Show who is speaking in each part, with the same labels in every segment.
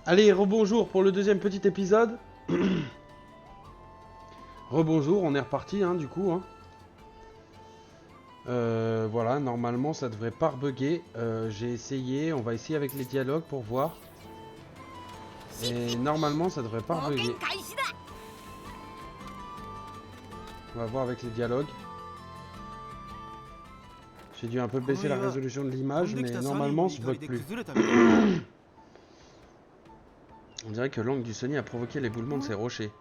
Speaker 1: Allez, rebonjour pour le deuxième petit épisode. Rebonjour, on est reparti hein, du coup. Hein. Voilà, normalement ça devrait pas rebugger. J'ai essayé, on va essayer avec les dialogues pour voir. Et normalement ça devrait pas rebugger. On va voir avec les dialogues. J'ai dû un peu baisser la résolution de l'image, mais normalement ça bug plus. On dirait que l'angle du Sony a provoqué l'éboulement de ces rochers.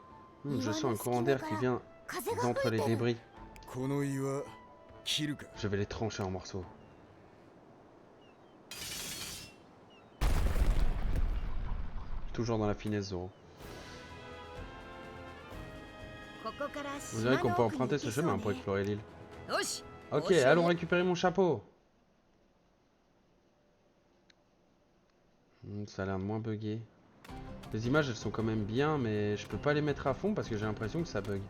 Speaker 1: Je sens un courant d'air qui vient d'entre les débris. Je vais les trancher en morceaux. Toujours dans la finesse, Zoro. Vous direz qu'on peut emprunter ce chemin pour explorer l'île. Ok, allons récupérer mon chapeau. Ça a l'air moins bugué. Les images elles sont quand même bien, mais je peux pas les mettre à fond parce que j'ai l'impression que ça bug.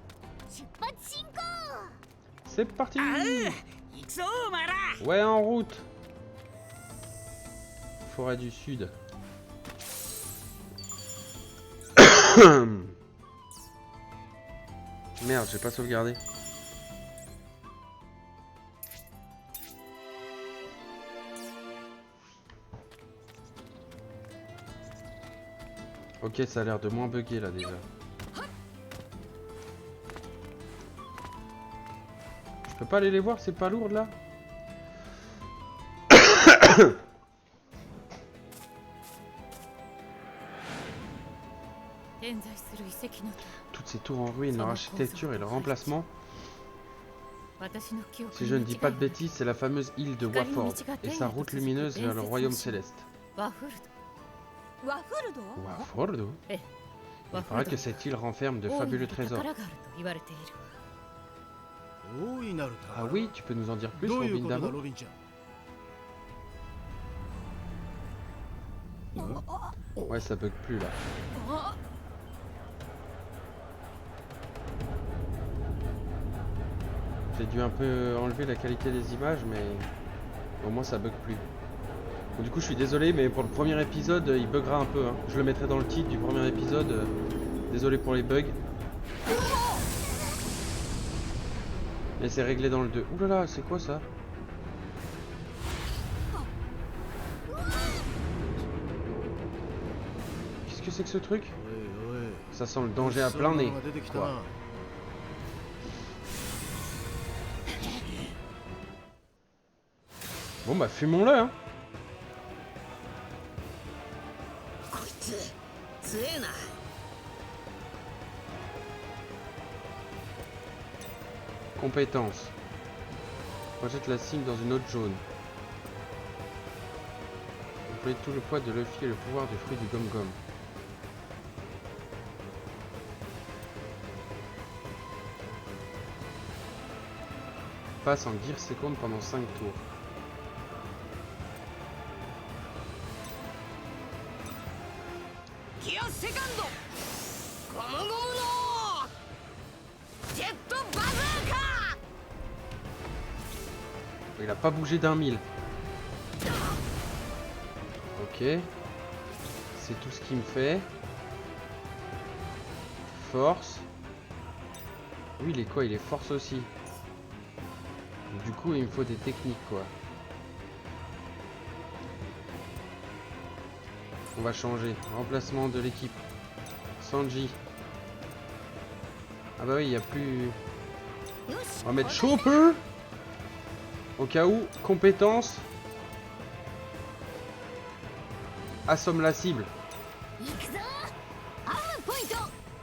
Speaker 1: C'est parti! Ouais, en route! Forêt du Sud. Merde, j'ai pas sauvegardé. Ok, ça a l'air de moins bugger là déjà. Je peux pas aller les voir, c'est pas lourd là? Toutes ces tours en ruine, leur architecture et leur emplacement. Si je ne dis pas de bêtises, c'est la fameuse île de Waford et sa route lumineuse vers le royaume céleste. Waford? Il paraît que cette île renferme de fabuleux trésors. Ah oui, tu peux nous en dire plus, Robin Damo? Ouais, ça bug plus là. J'ai dû un peu enlever la qualité des images, mais au moins ça bug plus. Donc, du coup, je suis désolé, mais pour le premier épisode, il buggera un peu. Hein. Je le mettrai dans le titre du premier épisode. Désolé pour les bugs. Mais c'est réglé dans le 2. Ouh là là, c'est quoi ça? Qu'est-ce que c'est que ce truc? Ça sent le danger à plein nez. Quoi. Bon bah fumons-le hein. Compétence. Projette la cible dans une autre jaune. Employez tout le poids de Luffy et le pouvoir du fruit du Gom-Gom. Passe en gear seconde pendant 5 tours. Il a pas bougé d'un mille. Ok. C'est tout ce qu'il me fait. Force. Oui, il est quoi? Il est force aussi. Du coup, il me faut des techniques, quoi. On va changer. Remplacement de l'équipe. Sanji. Ah bah oui, il n'y a plus... On va mettre Chopper. Au cas où, compétence. Assomme la cible.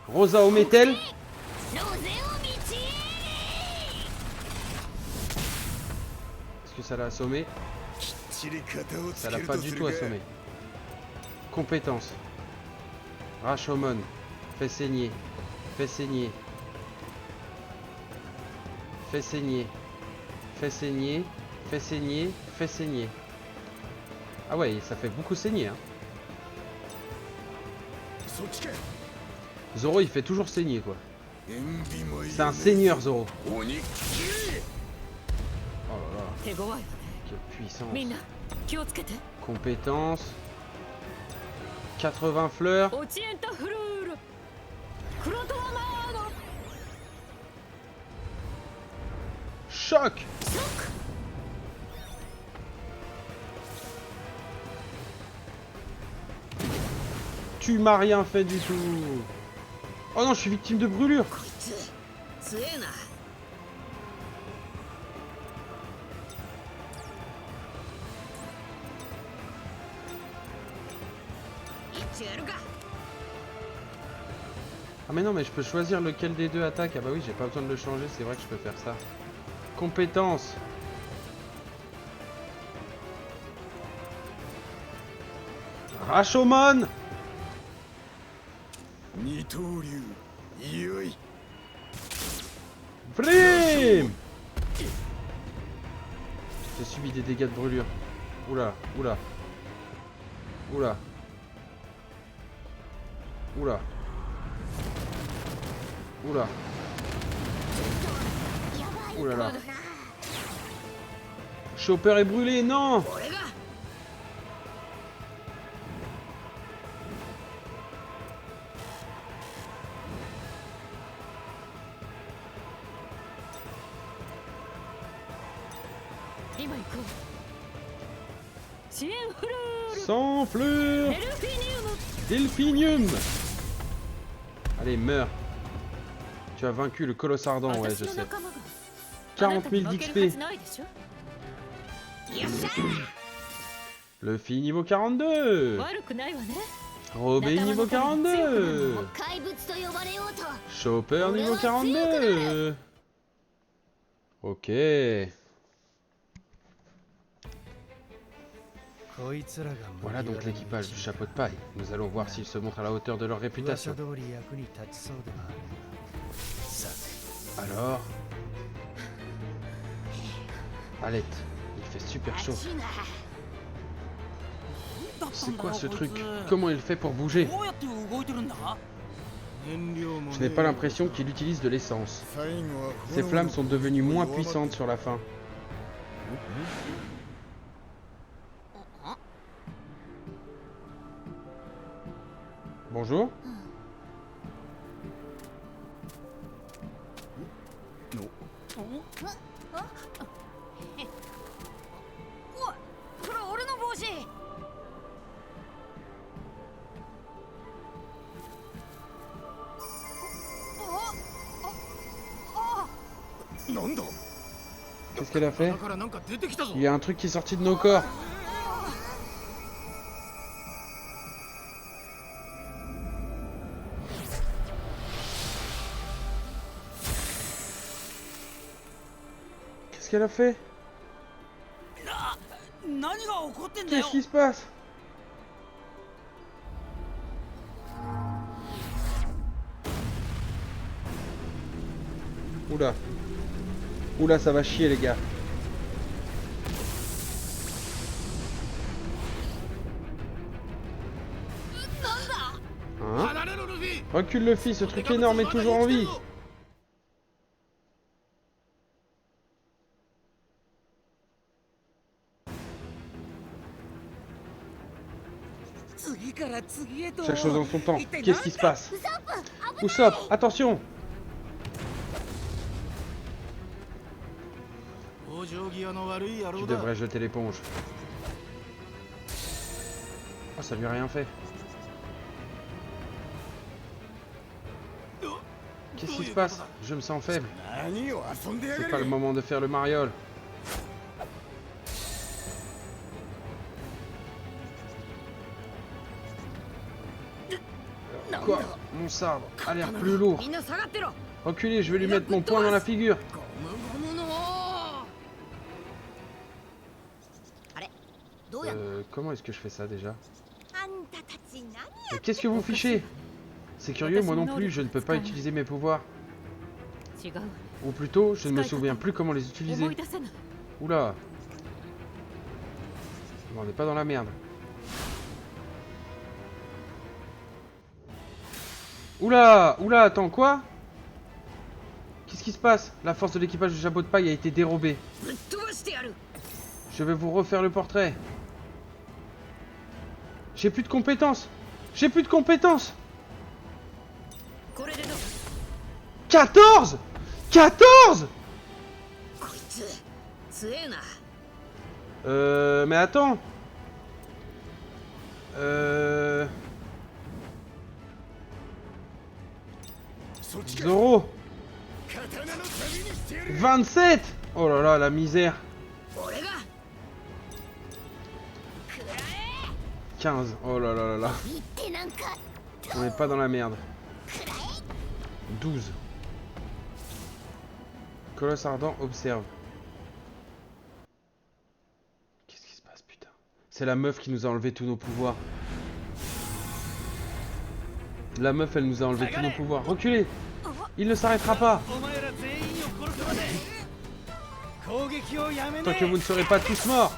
Speaker 1: Rosa au métal. Est-ce que ça l'a assommé? Ça l'a pas du tout assommé. Compétence. Rashomon. Fait saigner. Fait saigner. Fait saigner. Fait saigner. Fait saigner. Fait saigner. Ah ouais, ça fait beaucoup saigner. Hein. Zoro, il fait toujours saigner, quoi. C'est un seigneur, Zoro. Oh là là. Quelle puissance. Compétence. 80 fleurs.
Speaker 2: オチエンタフルールクロトワマーノ
Speaker 1: Choc.
Speaker 2: ショック
Speaker 1: Tu m'as rien fait du tout. Oh non, je suis victime de brûlure.
Speaker 2: こいつ強えな一応やるか
Speaker 1: Ah mais non, mais je peux choisir lequel des deux attaque. Ah bah oui, j'ai pas besoin de le changer, c'est vrai que je peux faire ça. Compétences. Rashomon.
Speaker 3: 二刀流よい
Speaker 1: Flame. J'ai subi des dégâts de brûlure. Oula, oula. Oula. Oula. Oula. Oula là. Chopper est brûlé, non.
Speaker 2: 俺が 今行こう支援フルール
Speaker 1: Sans fleurs.
Speaker 2: ヘルフィニウム
Speaker 1: Delphinium. Allez, meurs. Tu as vaincu le colosse ardent, ouais, je
Speaker 2: 私の
Speaker 1: sais.
Speaker 2: 仲間が
Speaker 1: 40 000
Speaker 2: あなたに負けるは
Speaker 1: d'XP.
Speaker 2: ずないでしょよっしゃ
Speaker 1: Luffy niveau 42.
Speaker 2: 悪くないわね
Speaker 1: Robin niveau 42.
Speaker 2: 怪物と呼ばれようと
Speaker 1: Chopper niveau 42. Ok. Voilà donc l'équipage du chapeau de paille. Nous allons voir s'ils se montrent à la hauteur de leur réputation. Alors... Alette, il fait super chaud. C'est quoi ce truc? Comment il fait pour bouger? Je n'ai pas l'impression qu'il utilise de l'essence. Ces flammes sont devenues moins puissantes sur la fin. Bonjour.
Speaker 2: これ俺の帽子
Speaker 3: なんだ
Speaker 1: Qu'est-ce qu'elle a fait?
Speaker 3: だからなんか出てきたぞ
Speaker 1: Il y a un truc qui est sorti de nos corps. Qu'est-ce qu'elle a fait?
Speaker 2: 何が起こってんだよ
Speaker 1: Qu'est-ce qui se passe? Oula. Oula, ça va chier les gars. Hein?
Speaker 3: 離れろルフィ
Speaker 1: Recule le fils, ce truc énorme est toujours en vie.
Speaker 2: 次から次へと
Speaker 1: Chaque chose en son temps. Qu'est-ce qui se passe? Usopp, attention!
Speaker 3: 往生際の悪い野
Speaker 1: Tu
Speaker 3: 郎だ
Speaker 1: devrais jeter l'éponge. Ah, ça lui a rien fait. Qu'est-ce qui se passe? Je me sens faible.
Speaker 3: 何を遊んでや
Speaker 1: C'est
Speaker 3: が
Speaker 1: pas le
Speaker 3: る
Speaker 1: moment de faire le mariole. Quoi? Mon sabre a l'air plus lourd.
Speaker 2: みんな下がってろ
Speaker 1: Reculez, je vais lui mettre mon poing dans la figure.
Speaker 2: ゴムゴムのあれどうやん
Speaker 1: Comment est-ce que je fais ça déjà?
Speaker 2: あんたたち何
Speaker 1: Mais qu'est-ce que vous fichez? C'est curieux, moi non plus, je ne peux pas utiliser mes pouvoirs.
Speaker 2: 違う
Speaker 1: Ou plutôt, je ne me souviens plus comment les utiliser.
Speaker 2: 思い出せない
Speaker 1: Oula. Bon, on n'est pas dans la merde. Oula! Oula, attends, quoi? Qu'est-ce qui se passe? La force de l'équipage du chapeau de paille a été dérobée.
Speaker 2: ぶっ飛ばしてやる
Speaker 1: Je vais vous refaire le portrait. J'ai plus de compétences. J'ai plus de compétences.
Speaker 2: これでどう
Speaker 1: 14 14
Speaker 2: こいつ強えな。
Speaker 1: Mais attends. Zoro.
Speaker 3: 刀の旅にしてやる。
Speaker 1: 27. Oh là là, la misère.
Speaker 2: 俺が
Speaker 1: 15. Oh là là là là.
Speaker 2: 言ってなんか
Speaker 1: On n'est pas dans la merde. 12. Colosse ardent observe. Qu'est-ce qui se passe, putain? C'est la meuf qui nous a enlevé tous nos pouvoirs. La meuf, elle nous a enlevé tous nos pouvoirs. Reculez! Il ne s'arrêtera pas!
Speaker 3: お前ら全員を殺すまで攻撃をやめ
Speaker 1: Tant
Speaker 3: ね
Speaker 1: que vous ne serez pas tous morts!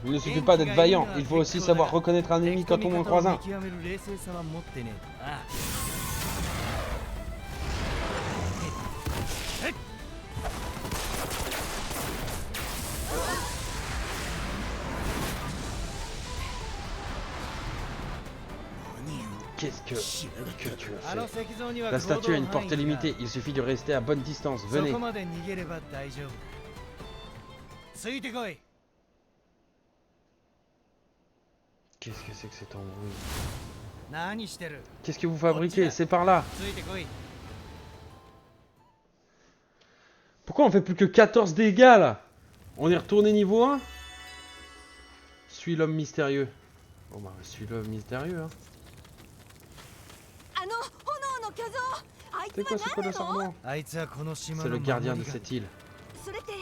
Speaker 1: Il ne suffit pas d'être vaillant, il faut aussi savoir reconnaître un ennemi quand on en croise un.
Speaker 3: 見極める冷静さは持ってねえとな。
Speaker 1: Qu'est-ce que tu as
Speaker 3: あの
Speaker 1: fait?
Speaker 3: 石像には
Speaker 1: La
Speaker 3: 行動
Speaker 1: statue a une
Speaker 3: 範囲
Speaker 1: portée
Speaker 3: が
Speaker 1: limitée, il suffit de rester à bonne distance,
Speaker 3: そ
Speaker 1: venez.
Speaker 3: こまで逃げれば大丈夫。ついてこい。
Speaker 1: Qu'est-ce que c'est que cet embrouille?
Speaker 3: 何してる？
Speaker 1: Qu'est-ce que vous fabriquez? C'est par là.
Speaker 3: ついてこい。
Speaker 1: Pourquoi on fait plus que 14 dégâts là? On est retourné niveau 1? Suis l'homme mystérieux. Bon bah, suis l'homme mystérieux hein.
Speaker 2: あの炎の巨像あいつ
Speaker 1: C'est quoi ce
Speaker 2: は
Speaker 1: colosse
Speaker 2: 何なの
Speaker 1: ardent?
Speaker 3: あいつはこの島
Speaker 1: C'est
Speaker 3: の
Speaker 1: le gardien
Speaker 3: 守
Speaker 1: de
Speaker 3: り
Speaker 1: cette île.
Speaker 2: それって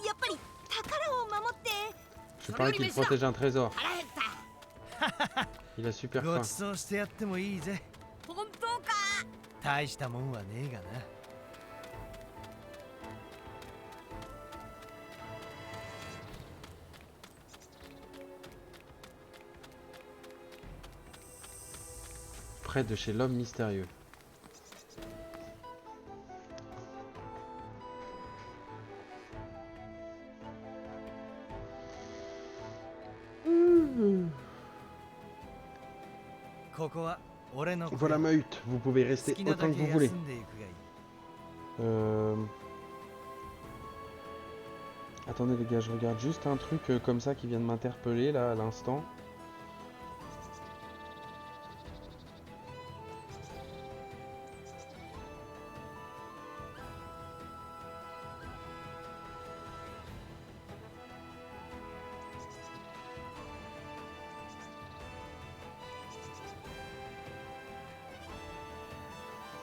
Speaker 2: やっぱり宝を守って
Speaker 1: Je parie qu'il protège un trésor.
Speaker 2: 腹減った
Speaker 1: Il a super
Speaker 3: ご
Speaker 1: faim.
Speaker 3: ちそうしてやってもいいぜ。
Speaker 2: 本当か
Speaker 3: 大したもんはねえがな。
Speaker 1: Près de chez l'homme mystérieux. Voilà ma hutte, vous pouvez rester autant que vous voulez. Attendez les gars, je regarde juste un truc comme ça qui vient de m'interpeller là à l'instant.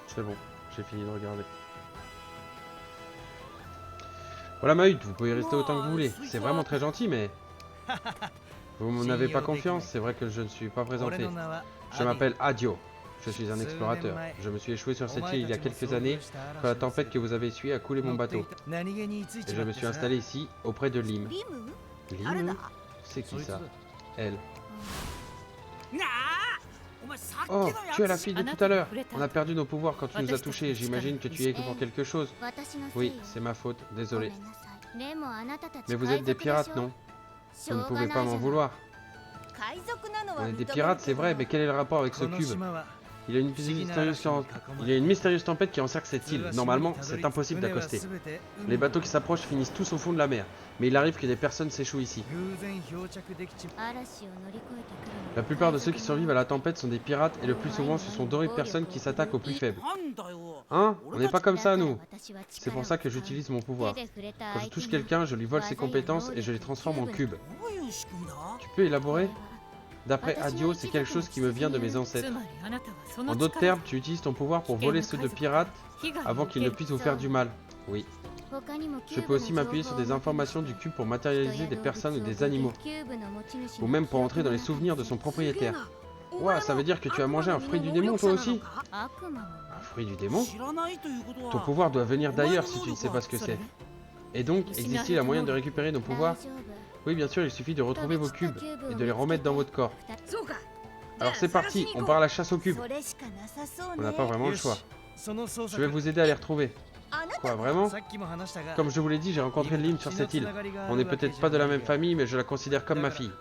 Speaker 1: C'est bon, j'ai fini de regarder. Voilà ma hutte, vous pouvez rester autant que vous voulez. C'est vraiment très gentil, mais... Vous m'en avez pas confiance, c'est vrai que je ne suis pas présenté. Je m'appelle Adio, je suis un explorateur. Je me suis échoué sur cette île il y a quelques années, quand la tempête que vous avez essuyée a coulé mon bateau. Et je me suis installé ici, auprès de Lim.
Speaker 2: リム
Speaker 1: Lim C'est qui ça? Elle.
Speaker 3: なあお前さっき
Speaker 1: Oh,
Speaker 3: のや
Speaker 1: tu es la
Speaker 3: つ
Speaker 1: fille de tout à l'heure. On a perdu nos pouvoirs quand tu nous as touchés. J'imagine que tu y es pour quelque chose. Oui, c'est ma faute, désolé. Mais vous êtes des pirates, non? Vous ne pouvez pas m'en vouloir.
Speaker 2: 海賊なの
Speaker 1: On
Speaker 2: は
Speaker 1: est
Speaker 2: 認
Speaker 1: des
Speaker 2: める
Speaker 1: pirates,
Speaker 2: け
Speaker 1: c'est
Speaker 2: ど
Speaker 1: vrai, mais quel est le rapport avec ce
Speaker 3: この
Speaker 1: cube?
Speaker 3: 島は
Speaker 1: Il y a une mystérieuse tempête qui encercle cette île. Normalement, c'est impossible d'accoster. Les bateaux qui s'approchent finissent tous au fond de la mer. Mais il arrive que des personnes s'échouent ici.
Speaker 3: 偶然漂着できちまう
Speaker 2: 嵐を乗り越えてくる
Speaker 1: La plupart de ceux qui survivent à la tempête sont des pirates et le plus souvent ce sont d'horribles personnes qui s'attaquent aux plus faibles.
Speaker 3: なんだよ
Speaker 1: Hein? On n'est pas comme ça nous.
Speaker 2: 私は
Speaker 1: C'est
Speaker 2: 力
Speaker 1: pour
Speaker 2: を
Speaker 1: ça que j'utilise mon pouvoir.
Speaker 2: 手で触れた
Speaker 1: Quand je
Speaker 2: 相手
Speaker 1: touche
Speaker 2: に
Speaker 1: quelqu'un, je lui vole ses compétences et je les transforme en cubes.
Speaker 3: どういう仕組みだ
Speaker 1: Tu peux élaborer? D'après Adio, c'est quelque chose qui me vient de mes ancêtres.
Speaker 2: つまりあなたはその
Speaker 1: En d'autres
Speaker 2: 力
Speaker 1: termes, tu utilises ton pouvoir pour voler ceux de pirates
Speaker 2: 被害を
Speaker 1: avant
Speaker 2: 受
Speaker 1: qu'ils
Speaker 2: け
Speaker 1: ne
Speaker 2: る
Speaker 1: puissent vous faire du mal. Oui.
Speaker 2: 他にも
Speaker 1: Je peux aussi m'appuyer sur des informations du cube pour matérialiser des personnes ou des animaux, ou même pour entrer dans les souvenirs de son propriétaire. Ouah, ça veut dire que tu as mangé un fruit du démon toi aussi? Un fruit du démon?
Speaker 3: 知らないということは
Speaker 1: Ton pouvoir doit venir d'ailleurs si tu ne sais pas ce que c'est. Et donc, existe-t-il un moyen de récupérer nos pouvoirs? Oui, bien sûr, il suffit de retrouver vos cubes et de les remettre dans votre corps.
Speaker 2: そうか
Speaker 1: Alors c'est parti, on part à la chasse aux cubes.
Speaker 2: それしかなさそう
Speaker 1: On
Speaker 2: ね
Speaker 1: n'a pas vraiment le choix. Je vais vous aider à les retrouver. Quoi, vraiment? Comme je vous l'ai dit, j'ai rencontré Lim sur cette île. On n'est peut-être pas de la même famille, mais je la considère comme ma fille.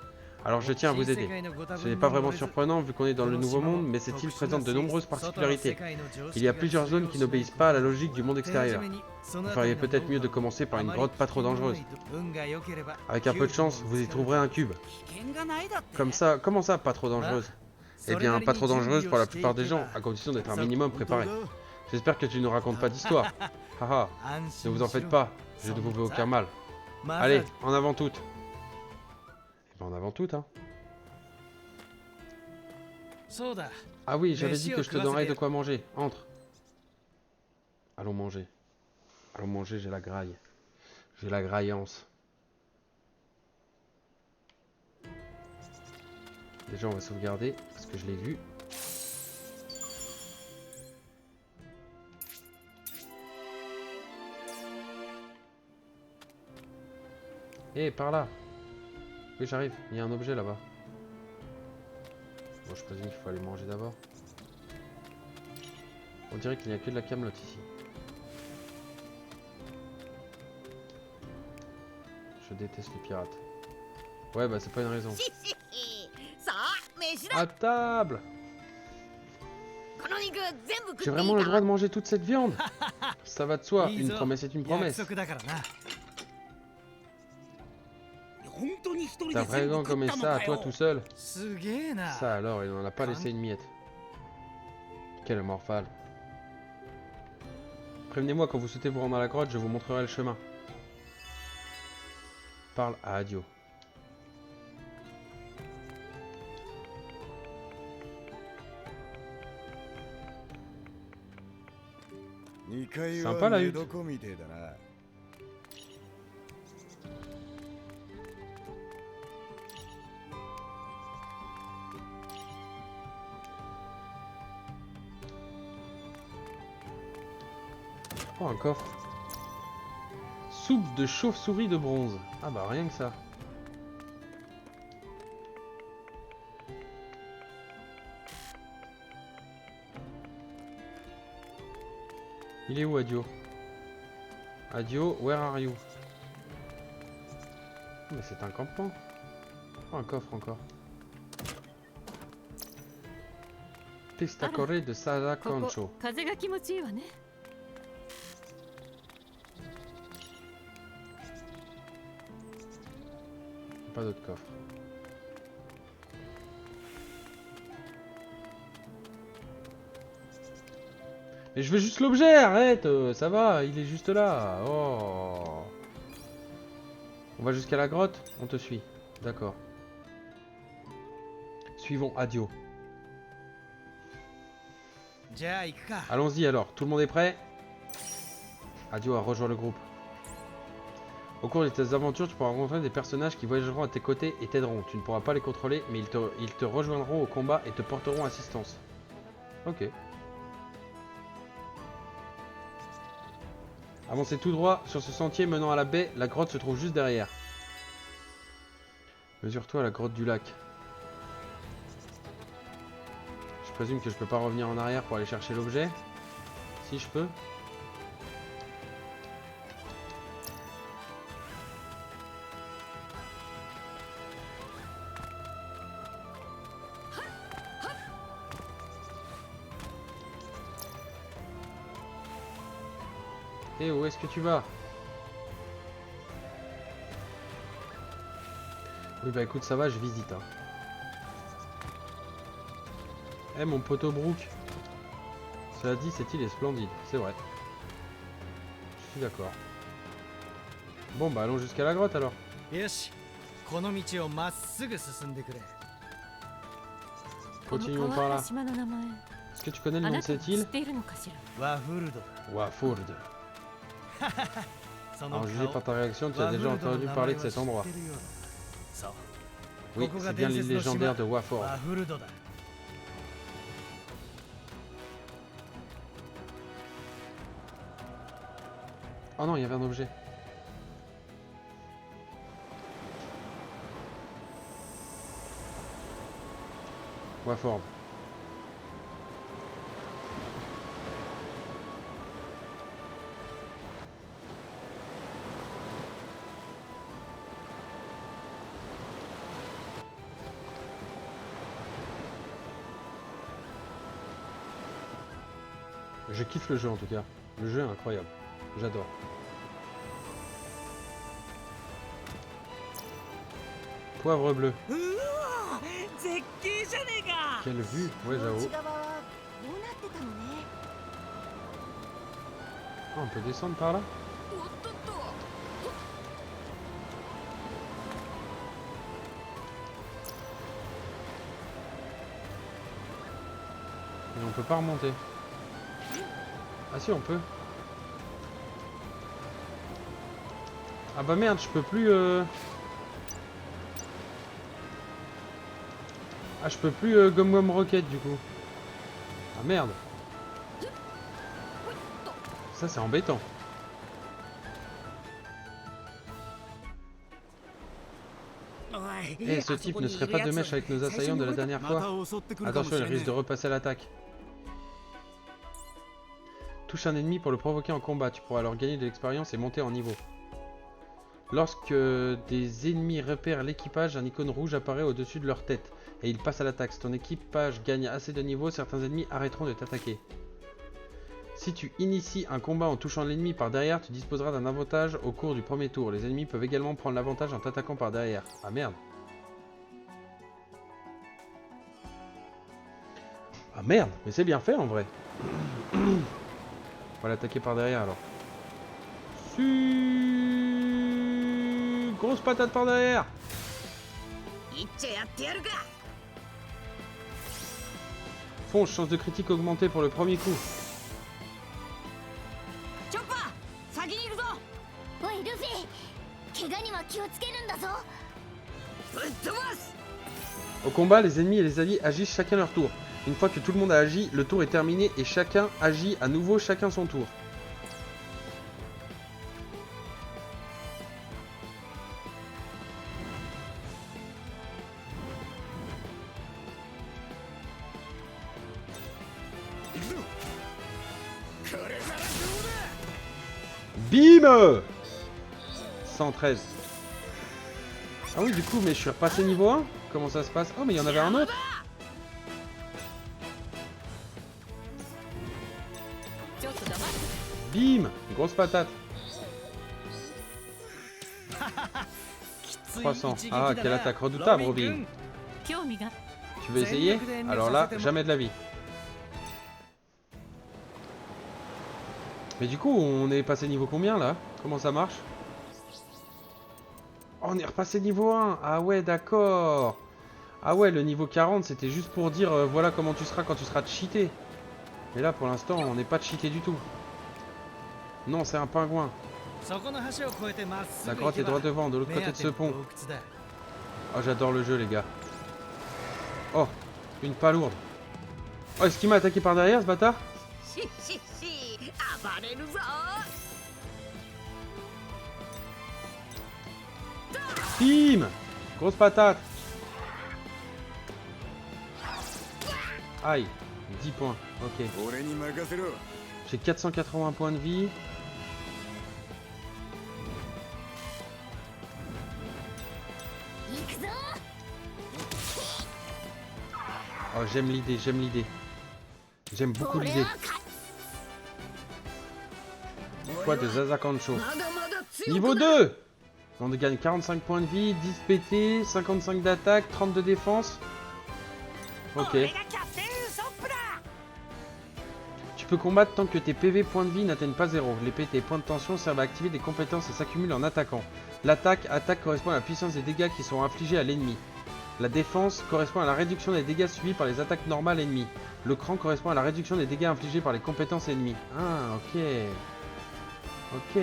Speaker 1: Alors je tiens à vous aider. Ce n'est pas vraiment surprenant vu qu'on est dans le nouveau monde, mais cette île présente de nombreuses particularités. Il y a plusieurs zones qui n'obéissent pas à la logique du monde extérieur. Vous feriez peut-être mieux de commencer par une grotte pas trop dangereuse. Avec un peu de chance, vous y trouverez un cube. Comme ça, comment ça, pas trop dangereuse? Eh bien, pas trop dangereuse pour la plupart des gens, à condition d'être un minimum préparé. J'espère que tu ne racontes pas d'histoire. Haha, ne vous en faites pas, je ne vous veux aucun mal. Allez, en avant toutes. Et ben en avant toutes, hein. Ah oui, j'avais dit que je te donnerais de quoi manger. Entre. Allons manger. Allons manger, j'ai la graille. J'ai la graillance. Déjà, on va sauvegarder, parce que je l'ai vu. Eh, par là. Oui, j'arrive. Il y a un objet là-bas. Bon, je présume qu'il faut aller manger d'abord. On dirait qu'il n'y a que de la camelote ici. Je déteste les pirates. Ouais, bah c'est pas une raison. À table! J'ai vraiment le droit de manger toute cette viande? Ça va de soi, une promesse est une promesse. T'as vraiment commis ça à toi tout seul? Ça alors, il n'en a pas laissé une miette. Quel morphale. Prévenez-moi quand vous souhaitez vous rendre à la grotte, je vous montrerai le chemin. Parle à Adio. Sympa la hutte. Oh, un coffre. Soupe de chauve-souris de bronze. Ah bah rien que ça. Il est où Adio? Adio, where are you? Mais c'est un campement. Oh, un coffre encore. Pestacore de Sada Concho. Pas d'autres coffres. Mais je veux juste l'objet, arrête, ça va, il est juste là. Oh. On va jusqu'à la grotte, on te suit. D'accord. Suivons Adio. Allons-y alors, tout le monde est prêt? Adio a rejoint le groupe. Au cours de tes aventures, tu pourras rencontrer des personnages qui voyageront à tes côtés et t'aideront. Tu ne pourras pas les contrôler, mais ils te rejoindront au combat et te porteront assistance. Ok. Avancez tout droit sur ce sentier menant à la baie, la grotte se trouve juste derrière. Mesure-toi à la grotte du lac. Je présume que je peux pas revenir en arrière pour aller chercher l'objet. Si je peux. Et où est-ce que tu vas? Oui bah écoute, ça va, je visite. Hein. Eh mon poteau Brooke. Cela dit, cette île est splendide, c'est vrai. Je suis d'accord. Bon bah allons jusqu'à la grotte alors. Continuons par là. Est-ce que tu connais le nom de cette île? Wafurd. Alors jugé par ta réaction, tu as déjà entendu parler de cet endroit. Oui, c'est bien l'île légendaire de Wafurd. Oh non, il y avait un objet. Wafurd. Je kiffe le jeu en tout cas. Le jeu est incroyable. J'adore. Poivre bleu.
Speaker 3: うわ絶景じゃねえか
Speaker 1: Quelle vue. Ouais,
Speaker 4: この
Speaker 1: j'avoue.
Speaker 4: 内側はどうなってたのね。
Speaker 1: Ah, on peut descendre par là?
Speaker 2: おっとっと
Speaker 1: Et on peut pas remonter. Ah si, on peut. Ah bah merde, je peux plus... Ah, je peux plus Gum Gum Rocket du coup. Ah merde. Ça c'est embêtant. Eh, ce type ne serait pas de mèche avec nos assaillants de la dernière fois. Attention, il risque de repasser à l'attaque. Touche un ennemi pour le provoquer en combat. Tu pourras alors gagner de l'expérience et monter en niveau. Lorsque des ennemis repèrent l'équipage, un icône rouge apparaît au-dessus de leur tête. Et ils passent à l'attaque. Si ton équipage gagne assez de niveau, certains ennemis arrêteront de t'attaquer. Si tu inities un combat en touchant l'ennemi par derrière, tu disposeras d'un avantage au cours du premier tour. Les ennemis peuvent également prendre l'avantage en t'attaquant par derrière. Ah merde. Ah merde, mais c'est bien fait en vrai. On va l'attaquer par derrière alors. Grosse patate par derrière.
Speaker 3: いっちゃやってやるか
Speaker 1: Fonce, chance de critique augmentée pour le premier coup.
Speaker 2: チョッパー先に行くぞ
Speaker 4: おいルフィ、怪我には気をつけるんだぞ。
Speaker 3: ぶっ飛ばす
Speaker 1: Au combat, les ennemis et les alliés agissent chacun leur tour. Une fois que tout le monde a agi, le tour est terminé et chacun agit à nouveau chacun son tour. Bim 113. Ah oui, du coup, mais je suis repassé niveau 1. Comment ça se passe? Oh, mais il y en avait un autre. Bim! Grosse patate. 300. Ah, quelle attaque redoutable, Robin.
Speaker 2: 興味が
Speaker 1: Tu veux essayer? Alors là, jamais de la vie. Mais du coup, on est passé niveau combien là? Comment ça marche? Oh, on est repassé niveau 1. Ah ouais, d'accord. Ah ouais, le niveau 40, c'était juste pour dire voilà comment tu seras quand tu seras cheaté. Mais là, pour l'instant, on n'est pas cheaté du tout. Non, c'est un pingouin.
Speaker 3: そこの橋を越えてまっす
Speaker 1: La
Speaker 3: ぐ
Speaker 1: grotte
Speaker 3: 行
Speaker 1: est
Speaker 3: けば
Speaker 1: droit devant, de l'autre
Speaker 3: 目
Speaker 1: côté
Speaker 3: 当
Speaker 1: de
Speaker 3: て
Speaker 1: ce
Speaker 3: の
Speaker 1: pont.
Speaker 3: 洞窟だ
Speaker 1: Oh, j'adore le jeu, les gars. Oh, une palourde. Oh, est-ce qu'il m'a attaqué par derrière, ce bâtard?
Speaker 3: ししし暴れるぞ
Speaker 1: Bim! Grosse patate. Aïe, 10 points. Ok.
Speaker 5: 俺に任せろ
Speaker 1: J'ai 480 points de vie. Oh, j'aime l'idée, j'aime l'idée. J'aime beaucoup l'idée. Quoi de Zazakancho.
Speaker 3: まだまだ強く
Speaker 1: Niveau 2! On gagne 45 points de vie, 10 PT, 55 d'attaque, 30 de défense. Ok.
Speaker 3: 俺がキャプテンウソップだ
Speaker 1: Tu peux combattre tant que tes PV points de vie n'atteignent pas 0. Les PT et points de tension servent à activer des compétences et s'accumulent en attaquant. Attaque correspond à la puissance des dégâts qui sont infligés à l'ennemi. La défense correspond à la réduction des dégâts subis par les attaques normales ennemies. Le cran correspond à la réduction des dégâts infligés par les compétences ennemies. Ah, ok. Ok.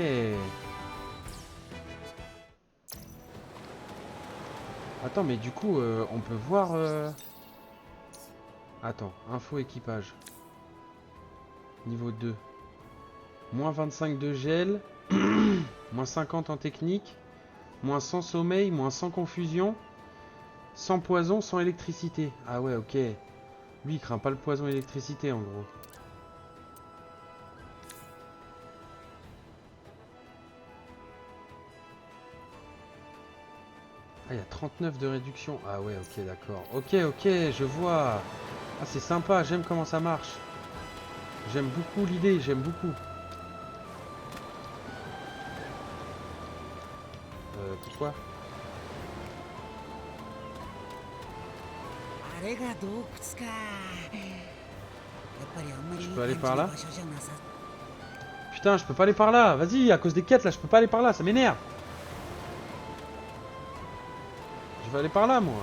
Speaker 1: Attends, mais du coup, on peut voir... Attends, info équipage. Niveau 2. Moins 25 de gel. Moins 50 en technique. Moins 100 sommeil. Moins 100 confusion. Sans poison, sans électricité. Ah ouais, ok. Lui, il craint pas le poison et l'électricité, en gros. Ah, il y a 39 de réduction. Ah ouais, ok, d'accord. Ok, ok, je vois. Ah, c'est sympa, j'aime comment ça marche. J'aime beaucoup l'idée, j'aime beaucoup. Pourquoi?
Speaker 3: あれが洞窟か。やっぱりあんまりいい
Speaker 1: Je peux aller
Speaker 3: 感じ
Speaker 1: par
Speaker 3: の
Speaker 1: là?
Speaker 3: 場所じゃなさ。
Speaker 1: Putain, je peux pas aller par là. Vas-y, à cause des quêtes là, je peux pas aller par là, ça m'énerve. Je vais aller par là, moi.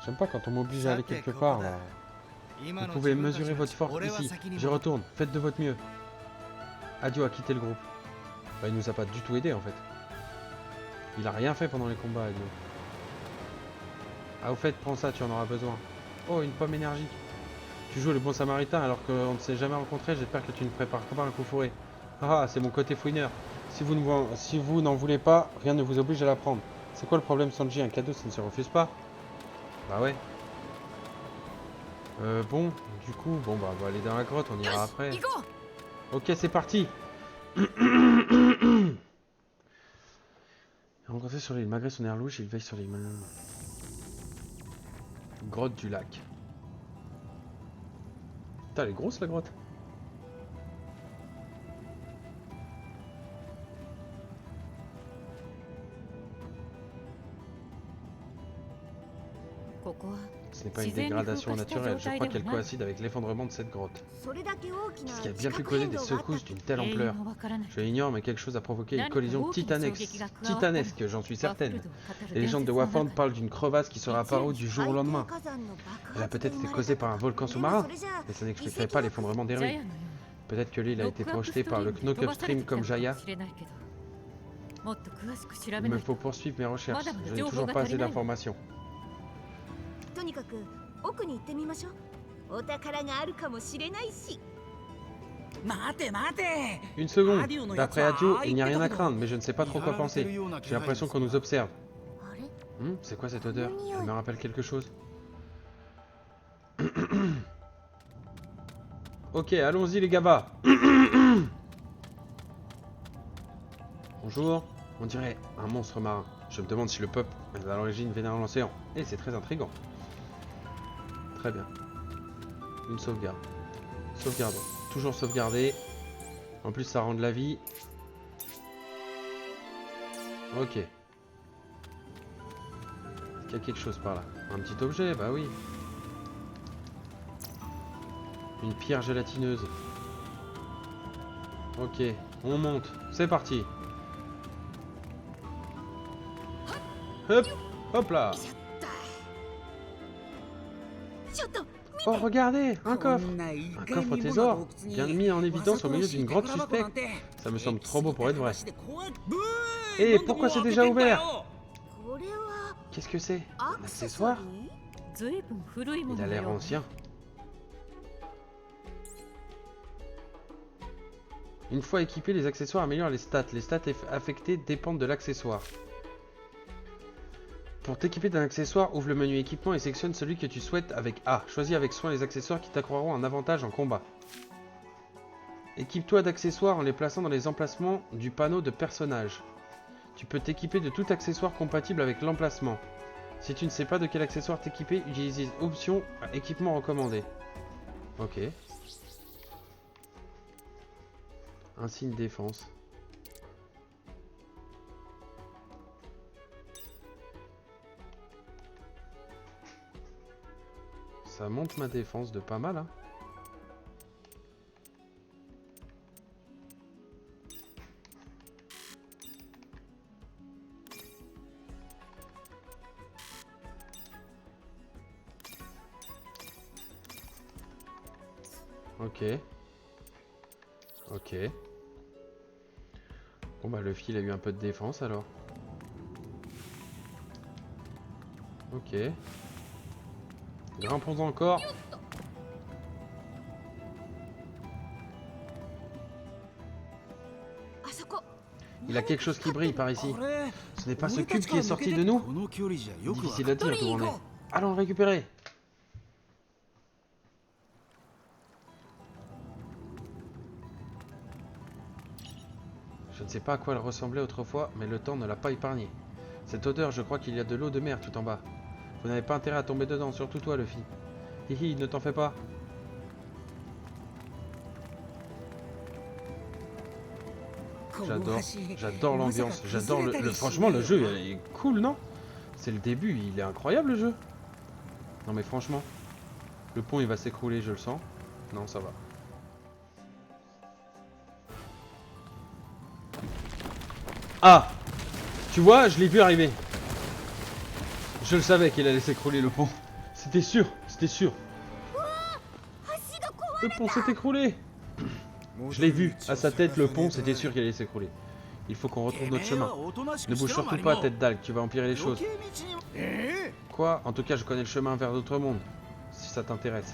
Speaker 1: J'aime pas quand on m'oblige à aller quelque part là. Vous pouvez mesurer votre force ici. J'y retourne, faites de votre mieux. Adio a quitté le groupe. Bah, il nous a pas du tout aidé en fait. Il a rien fait pendant les combats, Adio. Ah, au fait, prends ça, tu en auras besoin. Oh, une pomme énergique. Tu joues le bon samaritain alors qu'on ne s'est jamais rencontré. J'espère que tu ne prépares pas un coup fourré. Ah, c'est mon côté fouineur. Si vous n'en voulez pas, rien ne vous oblige à la prendre. C'est quoi le problème, Sanji? Un cadeau, ça ne se refuse pas? Bah ouais. Bon, du coup, bon bah on va aller dans la grotte, on ira après. Ok, c'est parti. Rencontré sur l'île, malgré son air louche, il veille sur les mains. Grotte du lac. Putain, elle est grosse la grotte. Ce n'est pas une dégradation naturelle, je crois qu'elle coïncide avec l'effondrement de cette grotte. Qu'est-ce qui a bien pu causer des secousses d'une telle ampleur? Je l'ignore, mais quelque chose a provoqué une collision titanesque, j'en suis certaine. Les légendes de Wafand parlent d'une crevasse qui sera apparue du jour au lendemain. Elle a peut-être été causée par un volcan sous-marin, mais ça n'expliquerait pas l'effondrement des rues. Peut-être que l'île a été projetée par le Knock-Up Stream comme Jaya. Il me faut poursuivre mes recherches, je n'ai toujours pas assez d'informations.
Speaker 4: とにかく奥に行ってみましょう。お宝があるかもしれないし。
Speaker 1: Une seconde. D'après Adio, il n'y a rien à craindre, mais je ne sais pas trop quoi penser. J'ai l'impression qu'on nous observe. C'est quoi cette odeur? Elle me rappelle quelque chose. Ok, allons-y les gabas. Bonjour. On dirait un monstre marin. Je me demande si le peuple est à l'origine vénère l'océan. Et c'est très intriguant. Très bien. Une sauvegarde. Sauvegardons. Toujours sauvegarder. En plus, ça rend de la vie. Ok. Est-ce qu'il y a quelque chose par là? Un petit objet? Bah oui. Une pierre gélatineuse. Ok. On monte. C'est parti. Hop. Hop là. Oh, regardez, un coffre. Un coffre au trésor, bien mis en évidence au milieu d'une grotte suspecte. Ça me semble trop beau pour être vrai. Et pourquoi c'est déjà ouvert? Qu'est-ce que c'est? Un accessoire? Il a l'air ancien. Une fois équipés, les accessoires améliorent les stats. Les stats affectées dépendent de l'accessoire. Pour t'équiper d'un accessoire, ouvre le menu équipement et sélectionne celui que tu souhaites avec A. Choisis avec soin les accessoires qui t'accroîtront un avantage en combat. Équipe-toi d'accessoires en les plaçant dans les emplacements du panneau de personnage. Tu peux t'équiper de tout accessoire compatible avec l'emplacement. Si tu ne sais pas de quel accessoire t'équiper, utilise option équipement recommandé. Ok. Un signe défense. Ça monte ma défense de pas mal, hein. Ok. Ok. Bon bah le fil a eu un peu de défense alors. Ok. Grimpons encore. Il y a quelque chose qui brille par ici. Ce n'est pas ce cube qui est sorti de nous? Difficile à dire d'où on est. Allons le récupérer. Je ne sais pas à quoi elle ressemblait autrefois, mais le temps ne l'a pas épargné. Cette odeur, je crois qu'il y a de l'eau de mer tout en bas. Vous n'avez pas intérêt à tomber dedans, surtout toi, Luffy. Hihi, ne t'en fais pas. J'adore l'ambiance, j'adore franchement le jeu il est cool, non? C'est le début, il est incroyable le jeu. Non mais franchement, le pont il va s'écrouler, je le sens. Non, ça va. Ah! Tu vois, je l'ai vu arriver. Je le savais qu'il allait s'écrouler le pont. C'était sûr, c'était sûr. Le pont s'est écroulé. Je l'ai vu, à sa tête, le pont, c'était sûr qu'il allait s'écrouler. Il faut qu'on retrouve notre chemin. Ne bouge surtout pas, tête d'algue, tu vas empirer les choses. Quoi? En tout cas, je connais le chemin vers d'autres mondes, si ça t'intéresse.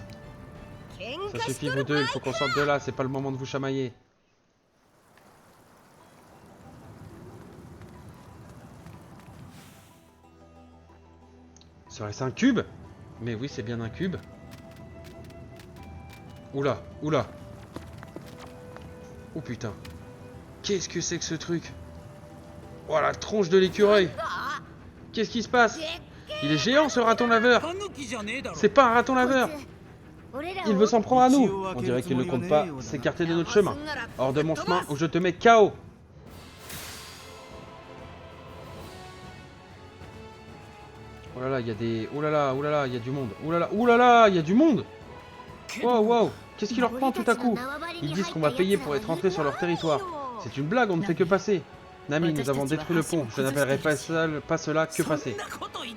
Speaker 1: Ça suffit, vous deux, il faut qu'on sorte de là, c'est pas le moment de vous chamailler. Serait-ce un cube? Mais oui, c'est bien un cube. Oula, oula. Oh putain. Qu'est-ce que c'est que ce truc? Oh la tronche de l'écureuil. Qu'est-ce qui se passe? Il est géant ce raton laveur. C'est pas un raton laveur. Il veut s'en prendre à nous. On dirait qu'il ne compte pas s'écarter de notre chemin. Hors de mon chemin ou je te mets KO. Oh là là, il y a des... Oh là là, il y a du monde. Oh là là, il y a du monde. Wow, wow. Qu'est-ce qui leur prend tout à coup? Ils disent qu'on va payer pour être entrés sur leur territoire. C'est une blague, on ne fait que passer. Nami, nous avons détruit le pont. Je n'appellerai pas cela que passer.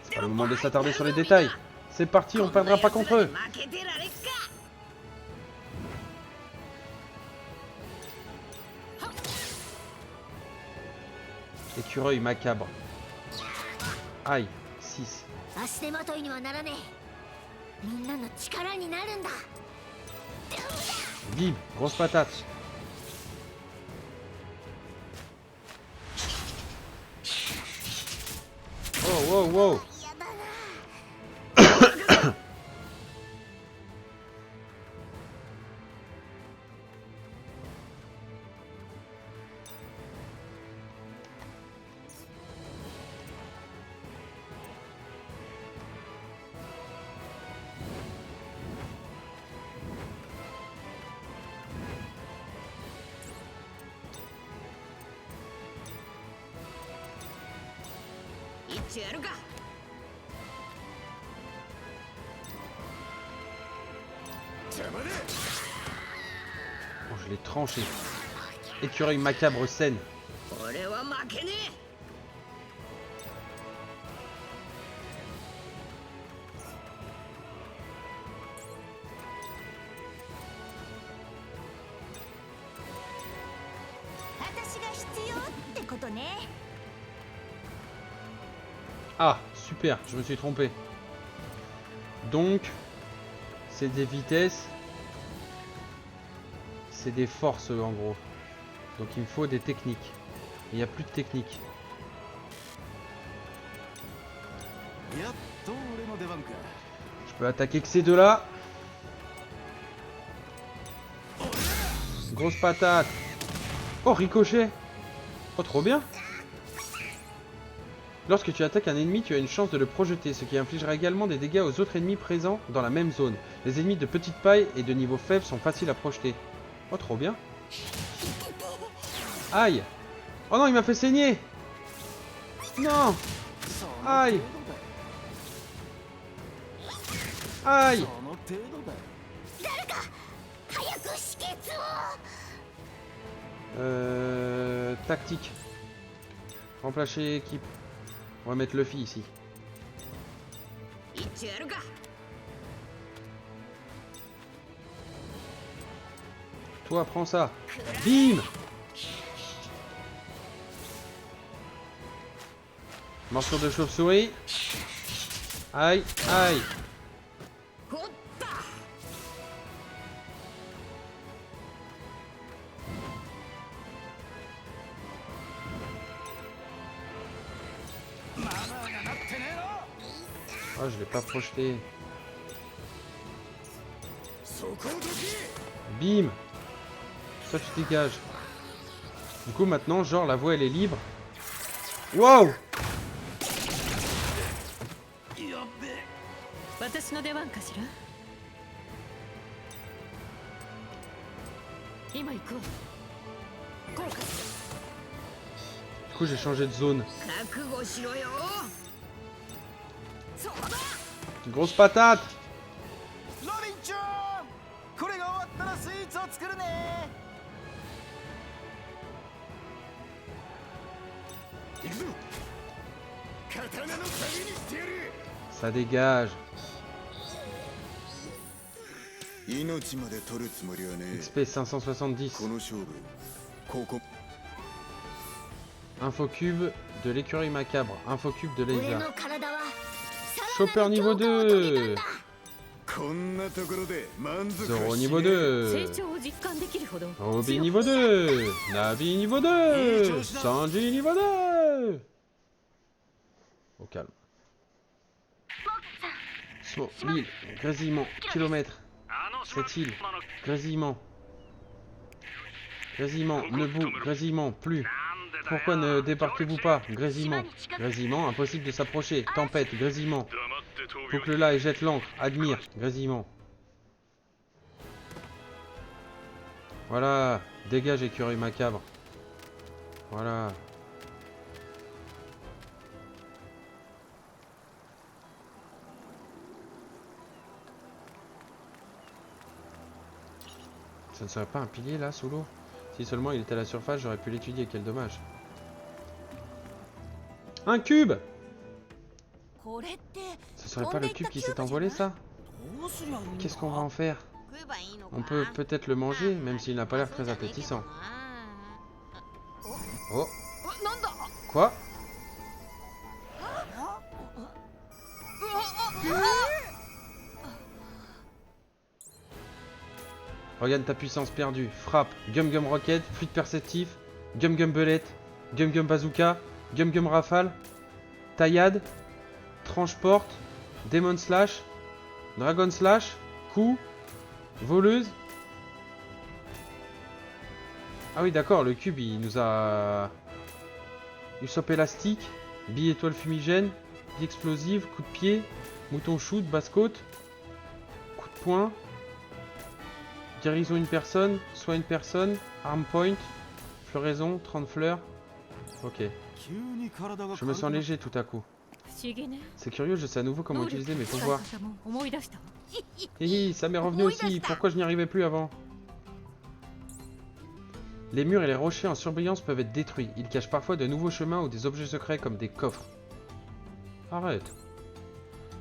Speaker 1: C'est pas le moment de s'attarder sur les détails. C'est parti, on ne perdra pas contre eux. Écureuil macabre. Aïe, 6. Bim, grosse patate. Oh, wow, wow. Oh, je l'ai tranché. Écureuil macabre scène. Ah, super, je me suis trompé. Donc, c'est des vitesses. C'est des forces en gros. Donc il me faut des techniques. Il n'y a plus de techniques. Je peux attaquer que ces deux-là. Grosse patate. Oh, ricochet. Oh, trop bien. Lorsque tu attaques un ennemi, tu as une chance de le projeter, ce qui infligera également des dégâts aux autres ennemis présents dans la même zone. Les ennemis de petite paille et de niveau faible sont faciles à projeter. Oh, trop bien. Aïe. Oh non, il m'a fait saigner. Non. Aïe. Aïe. Tactique. Remplacer équipe. On va mettre Luffy ici. Toi, prends ça. Bim. Morsure de chauve-souris. Aïe, aïe. Oh, je l'ai pas projeté. Bim. Toi, tu dégages. Du coup, maintenant, genre, la voie, elle est libre. Wow.
Speaker 2: 私の出番かしら。今行くわ。こうか。
Speaker 1: Du coup j'ai changé de zone.
Speaker 4: 覚悟しろよ。そうだ。
Speaker 1: Grosse patate.
Speaker 3: ロビンちゃん、これが終わったらスイーツを作るね。行くぞ。刀の旅にしてやる。
Speaker 1: Ça dégage.
Speaker 3: 命まで取るつもりはね。
Speaker 1: XP 570.
Speaker 3: この勝負、ここ。
Speaker 1: Infocube de l'écurie macabre. Infocube de
Speaker 4: 俺
Speaker 1: Leisa.
Speaker 4: の体は
Speaker 1: Chopper niveau 2.
Speaker 3: こんなところで満足
Speaker 1: Zoro
Speaker 3: はし
Speaker 1: niveau
Speaker 3: ねえ。
Speaker 2: 成
Speaker 1: 2.
Speaker 2: 長を実感できるほど
Speaker 1: Obi niveau 2. Navi niveau 2. Sanji niveau 2. Au calme. L'île, grésillement, kilomètre. Cette île, grésillement. Grésillement, Nebu, grésillement, plus. Pourquoi ne débarquez-vous pas? Grésillement. Grésillement, impossible de s'approcher. Tempête, grésillement. Boucle là et jette l'ancre. Admire, grésillement. Voilà, dégage écurie macabre. Voilà. Ça ne serait pas un pilier là sous l'eau? Si seulement il était à la surface, j'aurais pu l'étudier, quel dommage. Un cube!
Speaker 4: これって
Speaker 1: Ce serait pas le cube qui s'est envolé ça?
Speaker 3: どうすりゃいいのか。
Speaker 1: Qu'est-ce qu'on va en faire?
Speaker 4: 食えばいいのか
Speaker 1: On peut peut-être le manger, même s'il n'a pas l'air très appétissant. Oh!
Speaker 4: なんだ
Speaker 1: Quoi? Regarde ta puissance perdue. Frappe, Gum Gum Rocket, fluide perceptif, Gum Gum Belette, Gum Gum Bazooka, Gum Gum Rafale, Taillade, Tranche Porte, Demon Slash, Dragon Slash, Coup, Voleuse. Ah oui d'accord, le cube il nous a... Usopp élastique, bille étoile fumigène, bille explosive, coup de pied, mouton shoot, basse-côte, coup de poing, guérison une personne, soit une personne, arm point, floraison, 30 fleurs. Ok,
Speaker 3: 急に体が
Speaker 1: je me sens léger tout à coup.
Speaker 2: 不思議ね。
Speaker 1: C'est curieux, je sais à nouveau comment
Speaker 2: 能力
Speaker 1: utiliser mes
Speaker 2: の使い
Speaker 1: pouvoirs.
Speaker 2: 方も思い出したわ。
Speaker 1: Hi hi, ça m'est revenu aussi, pourquoi je n'y arrivais plus avant? Les murs et les rochers en surbrillance peuvent être détruits. Ils cachent parfois de nouveaux chemins ou des objets secrets comme des coffres. Arrête.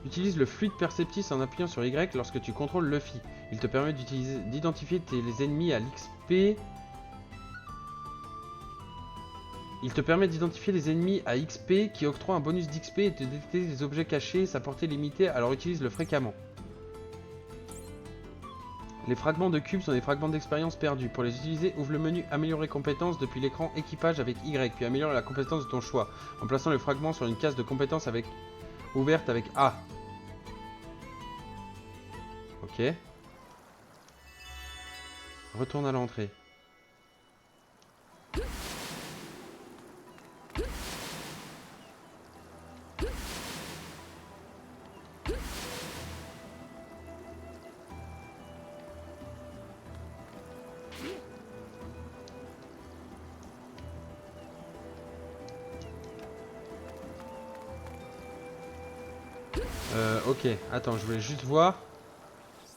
Speaker 1: Utilise le fluide perceptif en appuyant sur Y lorsque tu contrôles Luffy. Il te permet d'identifier les ennemis à l'XP. Il te permet d'identifier les ennemis à XP qui octroient un bonus d'XP et de détecter des objets cachés, sa portée limitée, alors utilise-le fréquemment. Les fragments de cubes sont des fragments d'expérience perdus. Pour les utiliser, ouvre le menu Améliorer compétences depuis l'écran Équipage avec Y, puis améliore la compétence de ton choix, en plaçant le fragment sur une case de compétences ouverte avec A. Ok. Retourne à l'entrée. Ok, attends, je voulais juste voir.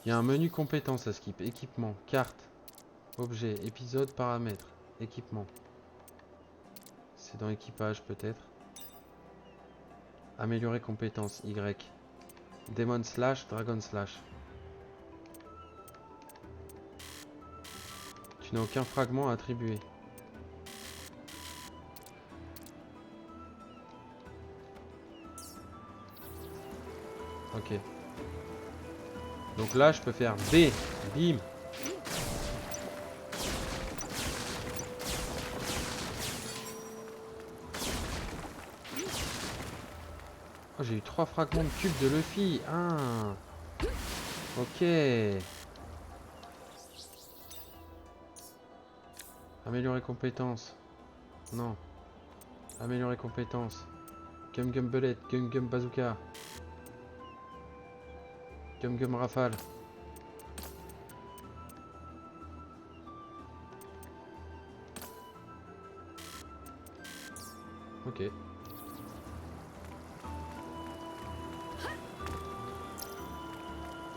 Speaker 1: Il y a un menu compétences à skip. Équipement, carte, objet, épisode, paramètres, équipement. C'est dans équipage peut-être. Améliorer compétences, Y. Demon slash, Dragon slash. Tu n'as aucun fragment à attribuer. Ok. Donc là, je peux faire B. Bim. Oh, j'ai eu 3 fragments de cube de Luffy. Ah. Ok. Améliorer compétences. Non. Améliorer compétences. Gum Gum Belette. Gum Gum Bazooka. Gum Gum Rafale. Ok.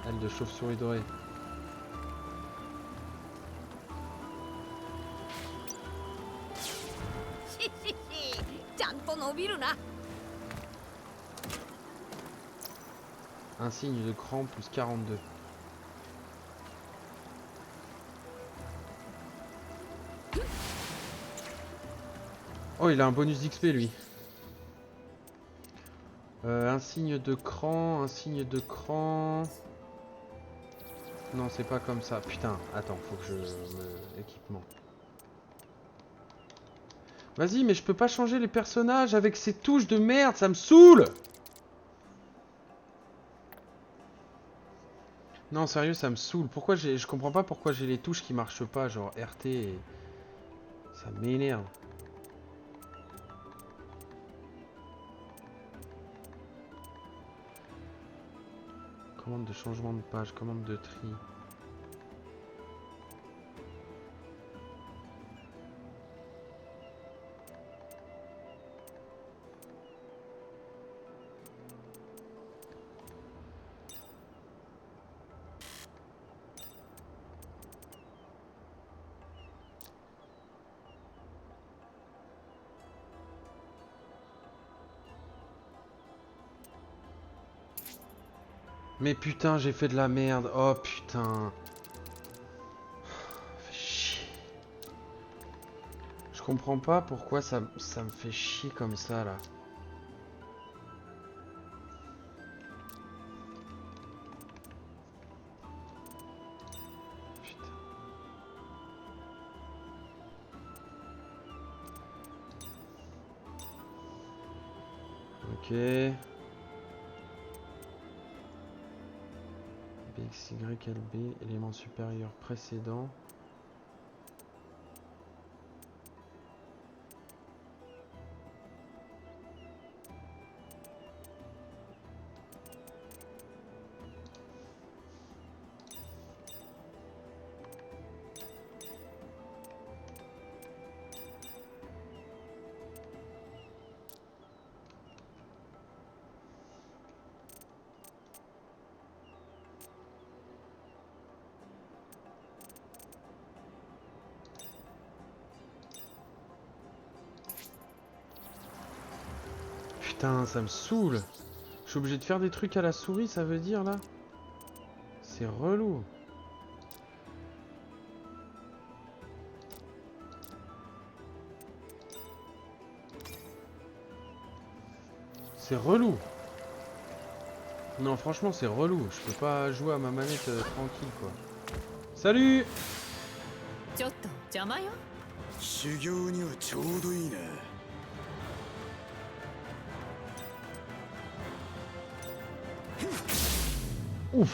Speaker 1: Aile de chauve-souris dorée.
Speaker 4: ちゃんと伸びるな。
Speaker 1: Un signe de cran plus 42. Oh, il a un bonus d'XP lui. Un signe de cran, un signe de cran. Non, c'est pas comme ça. Putain, attends, faut que je me équipement. Vas-y, mais je peux pas changer les personnages avec ces touches de merde, ça me saoule. Non, sérieux, ça me saoule. Pourquoi je comprends pas pourquoi j'ai les touches qui marchent pas, genre RT et... Ça m'énerve. Commande de changement de page, commande de tri. Mais putain, j'ai fait de la merde. Oh putain. Fait chier. Je comprends pas pourquoi ça me fait chier comme ça là. Putain. Ok. BXYLB, élément supérieur précédent. Putain, ça me saoule. Je suis obligé de faire des trucs à la souris, ça veut dire là? C'est relou. C'est relou. Non, franchement, c'est relou. Je peux pas jouer à ma manette tranquille, quoi. Salut!
Speaker 2: ちょっと邪魔よ。
Speaker 3: 修行にはちょうどいいな。
Speaker 1: Ouf!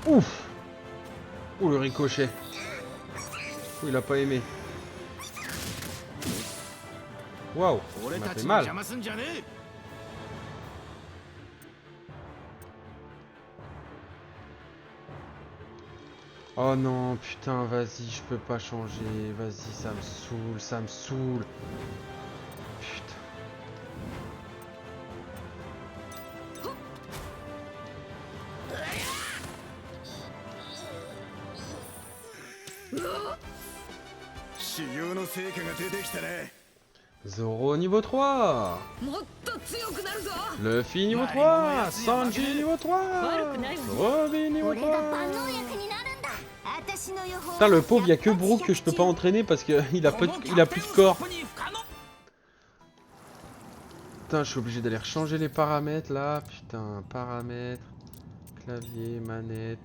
Speaker 1: Ouf! Oh, le ricochet. Oh, il a pas aimé. Waouh! Ça
Speaker 3: 俺
Speaker 1: m'a
Speaker 3: た
Speaker 1: fait
Speaker 3: ちに
Speaker 1: mal.
Speaker 3: 邪魔すんじゃねえ。
Speaker 1: Oh non, putain, vas-y, je peux pas changer. Vas-y, ça me saoule, ça me saoule. Putain. Zoro niveau 3.
Speaker 4: もっと強くなるぞ。
Speaker 1: Luffy niveau 3. Sanji niveau 3. Robin niveau
Speaker 4: 俺が万能
Speaker 1: 3.
Speaker 4: 役になるんだ。私の予報。
Speaker 1: Putain, le pauvre, y a que Brook que je peux pas entraîner parce qu'il a, il a plus de corps. Putain, je suis obligé d'aller changer les paramètres là. Putain, paramètres, clavier, manette.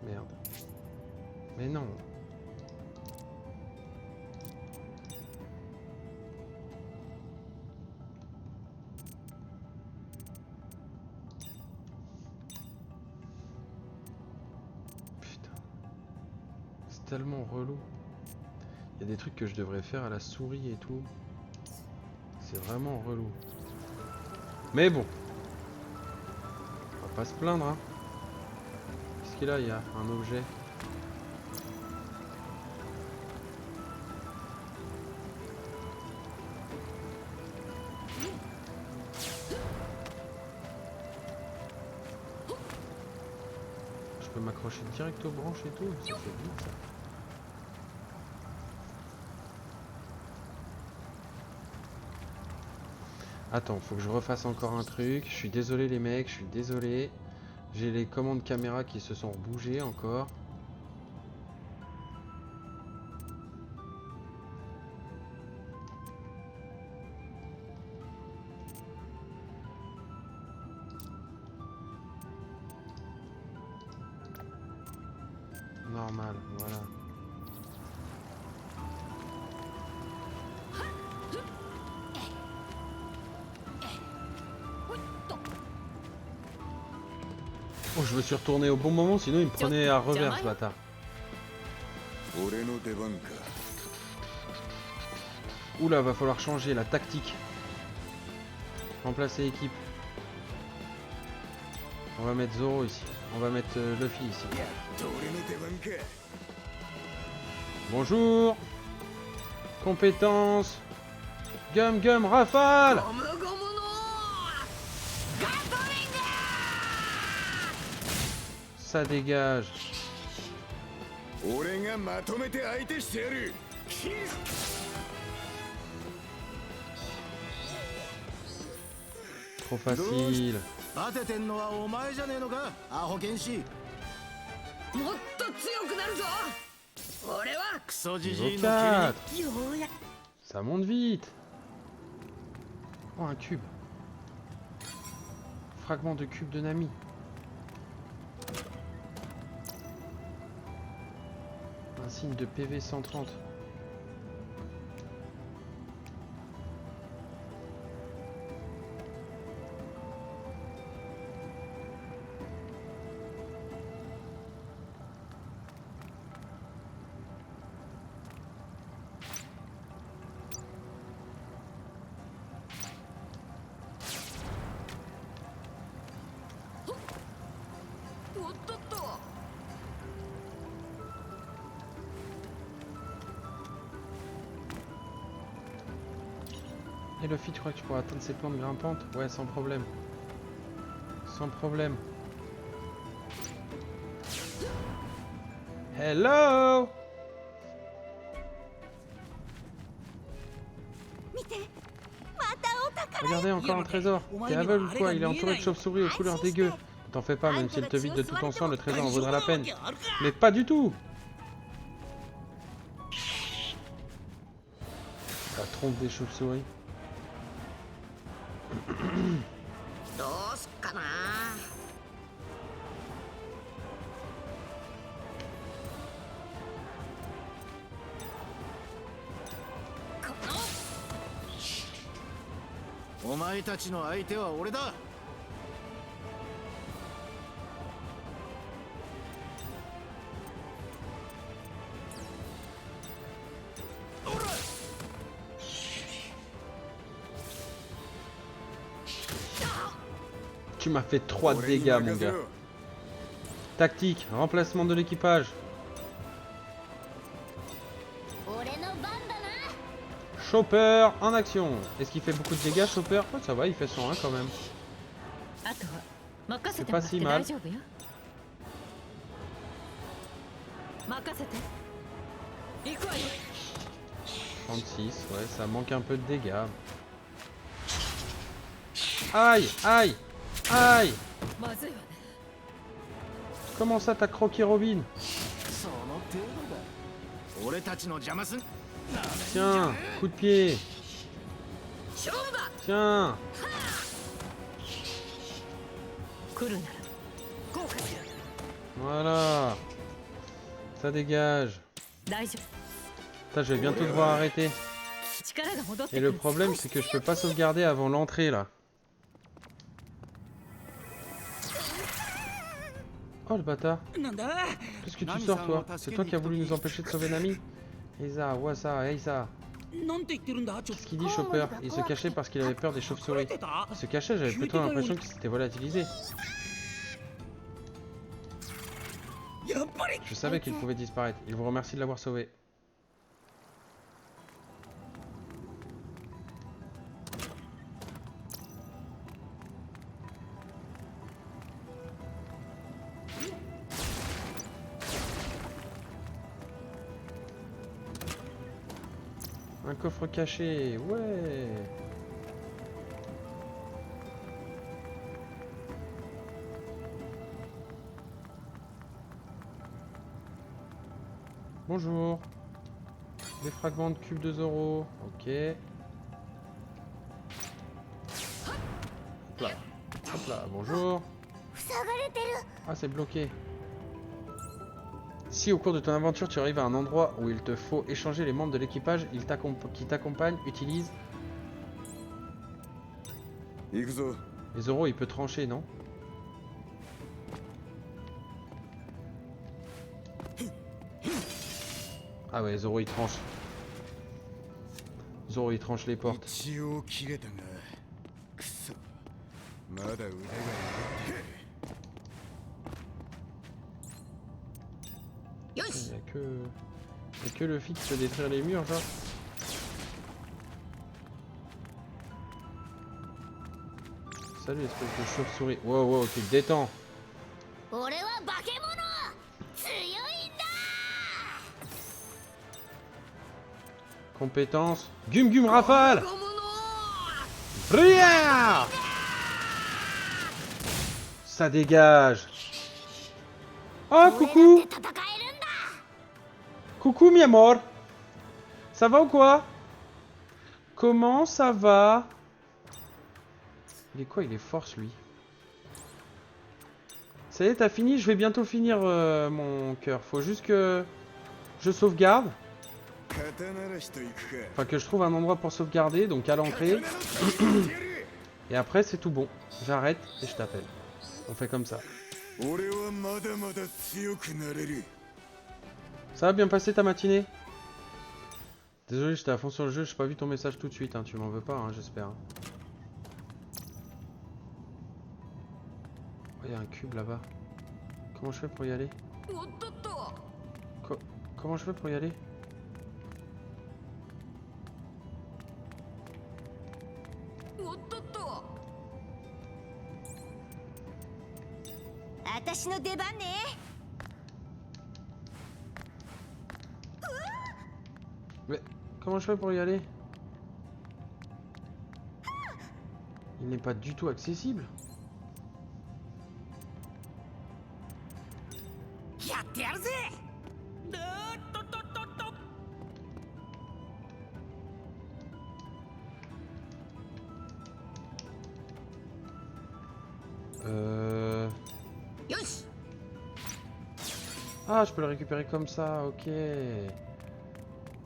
Speaker 1: Merde. Mais non. Putain. C'est tellement relou. Il y a des trucs que je devrais faire à la souris et tout. C'est vraiment relou. Mais bon. On va pas se plaindre, hein. Qu'est-ce qu'il y a là? Il y a un objet. Je peux m'accrocher direct aux branches et tout. Ça fait vite, ça. Attends, faut que je refasse encore un truc. Je suis désolé les mecs, je suis désolé. J'ai les commandes caméra qui se sont bougées encore. Normal, voilà. Oh, je me suis retourné au bon moment, sinon il me prenait à revers ce bâtard. Oula, va falloir changer la tactique. Remplacer équipe. On va mettre Zoro ici. On va mettre Luffy ici. Bonjour. Compétence. Gum rafale. Ça dégage. Trop facile.
Speaker 3: 当ててんのはお前じゃねえのか、アホ剣士。もっと強くなるぞ。俺はクソじじいの蹴りにようや。
Speaker 1: Ça monte vite. Oh, un cube. Fragment de cube de Nami. Un signe de PV 130. Et Luffy, tu crois que tu pourras atteindre ces plantes grimpantes? Ouais, sans problème. Sans problème. Hello! Regardez, encore un trésor. T'es aveugle ou quoi? Il est entouré de chauves-souris aux couleurs dégueu. T'en fais pas, même si elle te vide de tout ton sang, le trésor en vaudra la peine. Mais pas du tout! La trompe des chauves-souris. Tu m'as fait 3 dégâts, mon gars. Tactique, remplacement de l'équipage. Chopper en action. Est-ce qu'il fait beaucoup de dégâts, Chopper? Oh, ça va, il fait 101 quand même. C'est pas si mal. 36, ouais, ça manque un peu de dégâts. Aïe, aïe, aïe. Comment ça, t'as croqué Robin? Tiens, coup de pied. Tiens. Voilà. Ça dégage. Putain, je vais bientôt devoir arrêter. Et le problème, c'est que je peux pas sauvegarder avant l'entrée, là. Oh, le bâtard. Qu'est-ce que tu sors, toi? C'est toi qui as voulu nous empêcher de sauver Nami? Isa, Wasa, Isa.
Speaker 3: なんて言ってるんだちょっ
Speaker 1: Qu'est-ce qu'il dit, Chopper? Il se cachait parce qu'il avait peur des chauves-souris. Il se cachait, j'avais plutôt l'impression qu'il s'était volatilisé.
Speaker 3: とやっぱり
Speaker 1: Je savais qu'il pouvait disparaître. Il vous remercie de l'avoir sauvé. Un coffre caché, ouais. Bonjour. Des fragments de cube de Zoro. Ok. Hop là. Hop là, bonjour. Ah, c'est bloqué. Si au cours de ton aventure tu arrives à un endroit où il te faut échanger les membres de l'équipage qui t'accompagnent, utilise... Et Zoro il peut trancher, non? Ah ouais, Zoro il tranche. Zoro il tranche les portes.
Speaker 5: 一応切れたがくそまだ腕が残ってる
Speaker 3: よ
Speaker 1: Il
Speaker 3: し
Speaker 1: y a que le fil qui peut détruire les murs, genre. Salut espèce de chauve-souris. Wow, wow, tu te détends.
Speaker 4: 俺は化け物強いんだ
Speaker 1: Compétence. Gum Gum Rafale.
Speaker 3: 化け物
Speaker 1: Brillard. Ça dégage. Oh, coucou.
Speaker 4: 戦えるんだ
Speaker 1: Coucou, mi amor. Ça va ou quoi? Comment ça va? Il est quoi? Il est force, lui. Ça y est, t'as fini? Je vais bientôt finir mon cœur. Faut juste que je sauvegarde.
Speaker 5: 肩慣らしといくか
Speaker 1: Enfin, que je trouve un endroit pour sauvegarder. Donc à l'entrée. Et après, c'est tout bon. J'arrête et je t'appelle. On fait comme ça.
Speaker 5: 俺はまだまだ強くなれる
Speaker 1: Ça va bien passer ta matinée? Désolé, j'étais à fond sur le jeu. J'ai pas vu ton message tout de suite. Hein. Tu m'en veux pas, hein, j'espère. Oh, il y a un cube là-bas. Comment je fais pour y aller?
Speaker 3: おっとっと
Speaker 1: Comment je fais pour y aller?
Speaker 3: おっとっと
Speaker 4: 私の出番ね
Speaker 1: Mais comment je fais pour y aller? Il n'est pas du tout accessible.
Speaker 3: やってやるぜおっとっとっとっと よし
Speaker 1: Ah, je peux le récupérer comme ça, ok.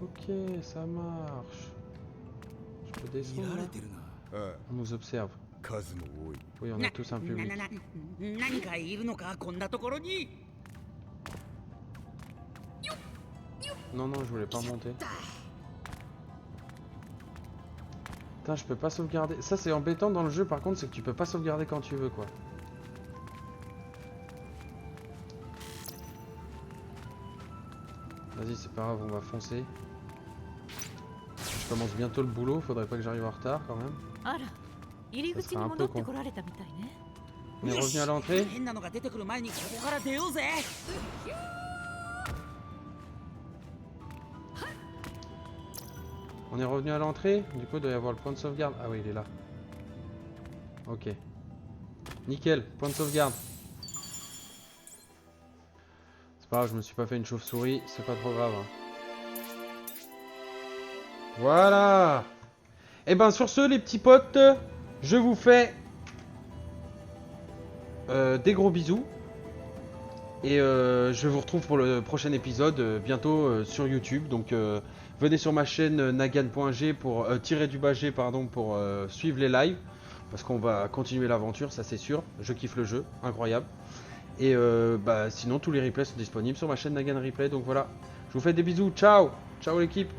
Speaker 1: Ok, ça marche. Je peux
Speaker 5: 見
Speaker 1: descendre
Speaker 5: ら
Speaker 1: là?
Speaker 5: れてるなああ
Speaker 1: On nous observe.
Speaker 5: 数も多い
Speaker 1: Oui, on est tous un public.
Speaker 3: 何かいるのかこんなところに
Speaker 1: Non, non, je voulais pas monter. Putain, je peux pas sauvegarder. Ça, c'est embêtant dans le jeu, par contre, c'est que tu peux pas sauvegarder quand tu veux, quoi. Vas-y, c'est pas grave, on va foncer. Je commence bientôt le boulot, faudrait pas que j'arrive en retard quand même.
Speaker 2: あら入り口に戻ってこられたみたいね
Speaker 1: On est revenu à l'entrée.
Speaker 3: 変なのが出てくる前にここから出ようぜ
Speaker 1: On est revenu à l'entrée. Du coup, il doit y avoir le point de sauvegarde. Ah oui, il est là. Ok. Nickel, point de sauvegarde. C'est pas grave, je me suis pas fait une chauve-souris. C'est pas trop grave. Hein. Voilà. Et ben sur ce, les petits potes, je vous fais des gros bisous. Et je vous retrouve pour le prochain épisode bientôt sur YouTube. Donc venez sur ma chaîne nagan.g pour -g pardon pour suivre les lives. Parce qu'on va continuer l'aventure, ça c'est sûr. Je kiffe le jeu, incroyable. Et bah sinon tous les replays sont disponibles sur ma chaîne Nagan Replay. Donc voilà, je vous fais des bisous, ciao. Ciao l'équipe.